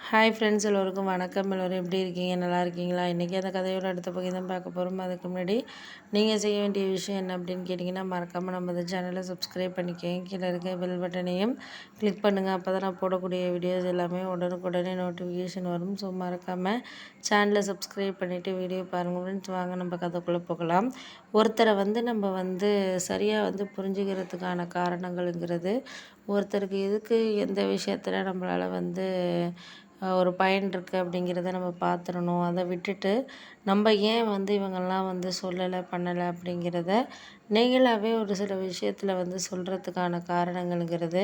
Hi friends, எல்லோருக்கும் வணக்கம். எல்லோரும் எப்படி இருக்கீங்க? நல்லா இருக்கீங்களா? இன்றைக்கி அந்த கதையோட அடுத்த பகுதி தான் பார்க்க போகிறோம். அதுக்கு முன்னாடி நீங்கள் செய்ய வேண்டிய விஷயம் என்ன அப்படின்னு கேட்டிங்கன்னா, மறக்காமல் நம்ம இந்த சேனலை சப்ஸ்கிரைப் பண்ணிக்கோங்க. கீழே இருக்க பெல் பட்டனையும் கிளிக் பண்ணுங்கள். அப்போ தான் நான் போடக்கூடிய வீடியோஸ் எல்லாமே உடனுக்குடனே நோட்டிஃபிகேஷன் வரும். ஸோ மறக்காமல் சேனலை சப்ஸ்கிரைப் பண்ணிவிட்டு வீடியோ பாருங்கள் ஃப்ரெண்ட்ஸ். வாங்க நம்ம கதைக்குள்ளே போகலாம். ஒருத்தரை நம்ம சரியாக புரிஞ்சுக்கிறதுக்கான காரணங்கள்ங்கிறது, ஒருத்தருக்கு எதுக்கு எந்த விஷயத்தில் நம்மளால் ஒரு பயன் இருக்குது அப்படிங்கிறத நம்ம பார்த்துறணும். அதை விட்டுட்டு நம்ம ஏன் இவங்கெல்லாம் சொல்லலை பண்ணலை அப்படிங்கிறத நீங்களாகவே ஒரு சில விஷயத்தில் சொல்கிறதுக்கான காரணங்கள்ங்கிறது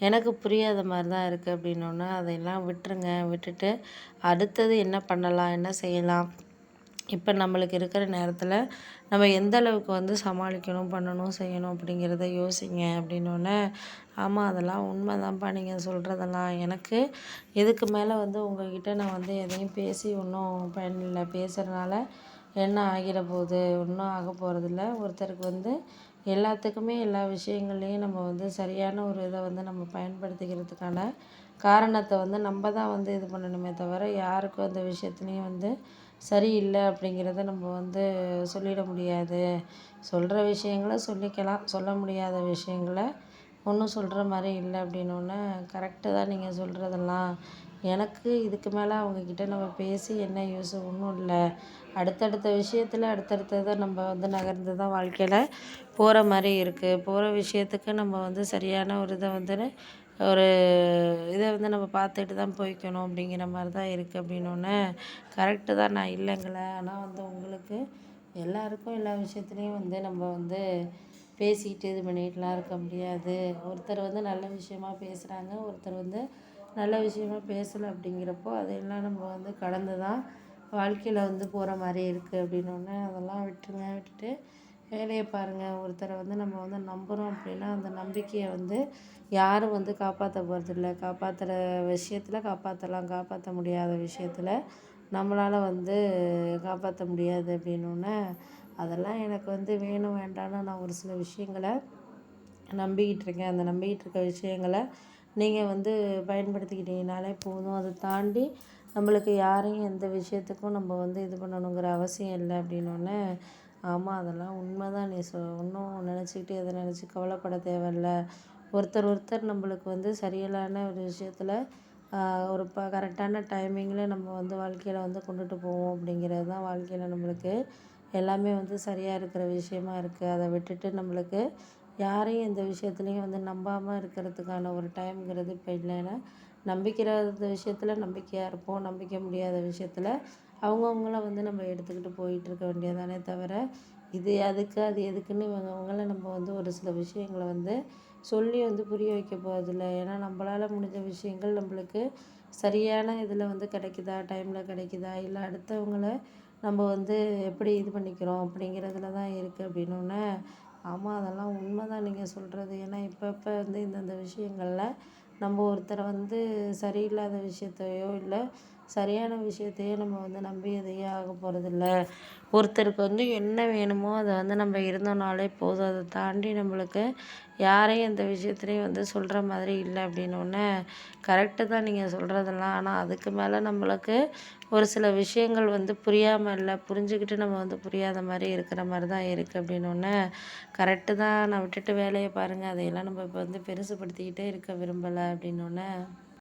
எனக்கு புரியாத மாதிரி தான் இருக்குது. அப்படின்னோன்னா அதையெல்லாம் விட்டுருங்க. விட்டுட்டு அடுத்தது என்ன பண்ணலாம், என்ன செய்யலாம், இப்போ நம்மளுக்கு இருக்கிற நேரத்தில் நம்ம எந்த அளவுக்கு சமாளிக்கணும், பண்ணணும், செய்யணும் அப்படிங்கிறத யோசிங்க அப்படின்னோடனே, ஆமாம் அதெல்லாம் உண்மைதான்ப்பா நீங்கள் சொல்கிறதெல்லாம். எனக்கு இதுக்கு மேலே உங்கள்கிட்ட நான் எதையும் பேசி ஒன்றும் பயனில்லை. பேசுகிறனால என்ன ஆகிட போகுது? ஒன்றும் ஆக போகிறதில்ல. ஒருத்தருக்கு எல்லாத்துக்குமே எல்லா விஷயங்கள்லேயும் நம்ம சரியான ஒரு இதை நம்ம பயன்படுத்திக்கிறதுக்கான காரணத்தை நம்ம தான் இது பண்ணணுமே தவிர, யாருக்கும் அந்த விஷயத்துலேயும் சரியில்லை அப்படிங்கிறத நம்ம சொல்லிட முடியாது. சொல்கிற விஷயங்கள சொல்லிக்கலாம், சொல்ல முடியாத விஷயங்கள ஒன்றும் சொல்கிற மாதிரி இல்லை அப்படின்னோடனே, கரெக்டு தான் நீங்கள் சொல்கிறதெல்லாம். எனக்கு இதுக்கு மேலே அவங்கக்கிட்ட நம்ம பேசி என்ன யூஸ்? ஒன்றும் இல்லை. அடுத்தடுத்த விஷயத்தில் அடுத்தடுத்ததை நம்ம நகர்ந்து தான் வாழ்க்கையில் போகிற மாதிரி இருக்குது. போகிற விஷயத்துக்கு நம்ம சரியான ஒரு ஒரு இதை நம்ம பார்த்துட்டு தான் போய்க்கணும் அப்படிங்கிற மாதிரி தான் இருக்குது அப்படின்னோடனே, கரெக்டு தான், நான் இல்லைங்களே. ஆனால் உங்களுக்கு எல்லாருக்கும் எல்லா விஷயத்துலேயும் நம்ம பேசிக்கிட்டு இது பண்ணிகிட்டுலாம் இருக்க முடியாது. ஒருத்தர் நல்ல விஷயமா பேசுகிறாங்க, ஒருத்தர் நல்ல விஷயமா பேசலை. அப்படிங்கிறப்போ அதையெல்லாம் நம்ம கடந்து தான் வாழ்க்கையில் போகிற மாதிரி இருக்குது அப்படின்னோடனே, அதெல்லாம் விட்டுருங்க. விட்டுட்டு வேலையை பாருங்கள். ஒருத்தரை நம்ம நம்புகிறோம் அப்படின்னா, அந்த நம்பிக்கையை யாரும் காப்பாற்ற போகிறதில்ல. காப்பாற்றுற விஷயத்தில் காப்பாற்றலாம், காப்பாற்ற முடியாத விஷயத்தில் நம்மளால் காப்பாற்ற முடியாது அப்படின்னோடனே, அதெல்லாம் எனக்கு வேணும் வேண்டான்னு நான் ஒரு சில விஷயங்களை நம்பிக்கிட்டு இருக்கேன். அந்த நம்பிக்கிட்டு இருக்க விஷயங்களை நீங்கள் பயன்படுத்திக்கிட்டீங்கனாலே போதும். அதை தாண்டி நம்மளுக்கு யாரையும் எந்த விஷயத்துக்கும் நம்ம இது பண்ணணுங்கிற அவசியம் இல்லை அப்படின்னோடனே, ஆமாம் அதெல்லாம் உண்மை தான். நீ ஒன்றும் நினச்சிக்கிட்டு எதை நினச்சி கவலைப்பட தேவையில்ல. ஒருத்தர் நம்மளுக்கு சரியில்லான ஒரு விஷயத்தில் ஒரு கரெக்டான டைமிங்கில் நம்ம வாழ்க்கையில் கொண்டுட்டு போவோம் அப்படிங்கிறது தான் வாழ்க்கையில் நம்மளுக்கு எல்லாமே சரியாக இருக்கிற விஷயமா இருக்குது. அதை விட்டுட்டு நம்மளுக்கு யாரையும் எந்த விஷயத்துலையும் நம்பாமல் இருக்கிறதுக்கான ஒரு டைம்ங்கிறது இப்போ இல்லைன்னா, நம்பிக்கிற விஷயத்தில் நம்பிக்கையாக இருப்போம். நம்பிக்க முடியாத விஷயத்தில் அவங்கவுங்கள நம்ம எடுத்துக்கிட்டு போயிட்டுருக்க வேண்டியதானே தவிர, இது அதுக்கு அது எதுக்குன்னு இவங்கவுங்கள நம்ம ஒரு சில விஷயங்களை சொல்லி புரிய வைக்க போகிறதில்ல. ஏன்னா நம்மளால் முடிஞ்ச விஷயங்கள் நம்மளுக்கு சரியான இதில் கிடைக்குதா, டைமில் கிடைக்குதா, இல்லை அடுத்தவங்கள நம்ம எப்படி இது பண்ணிக்கிறோம் அப்படிங்கிறதுல தான் இருக்குது அப்படின்னோடனே, ஆமாம் அதெல்லாம் உண்மை தான் நீங்கள் சொல்கிறது. ஏன்னா இப்போ இந்தந்த விஷயங்களில் நம்ம ஒருத்தரை சரியில்லாத விஷயத்தையோ இல்லை சரியான விஷயத்தையோ நம்ம நம்பி எதையோ ஆக போகிறதில்ல. ஒருத்தருக்கு என்ன வேணுமோ அதை நம்ம இருந்தோம்னாலே போதும். அதை தாண்டி நம்மளுக்கு யாரையும் எந்த விஷயத்துலையும் சொல்கிற மாதிரி இல்லை அப்படின்னோடனே, கரெக்டு தான் நீங்கள் சொல்கிறதெல்லாம். ஆனால் அதுக்கு மேலே நம்மளுக்கு ஒரு சில விஷயங்கள் புரியாமல் இல்லை, புரிஞ்சுக்கிட்டு நம்ம புரியாத மாதிரி இருக்கிற மாதிரி தான் இருக்குது அப்படின்னோடனே, கரெக்டு தான். நான் விட்டுட்டு வேலையை பாருங்கள். அதையெல்லாம் நம்ம இப்போ பெருசுப்படுத்திக்கிட்டே இருக்க விரும்பலை அப்படின்னோடனே,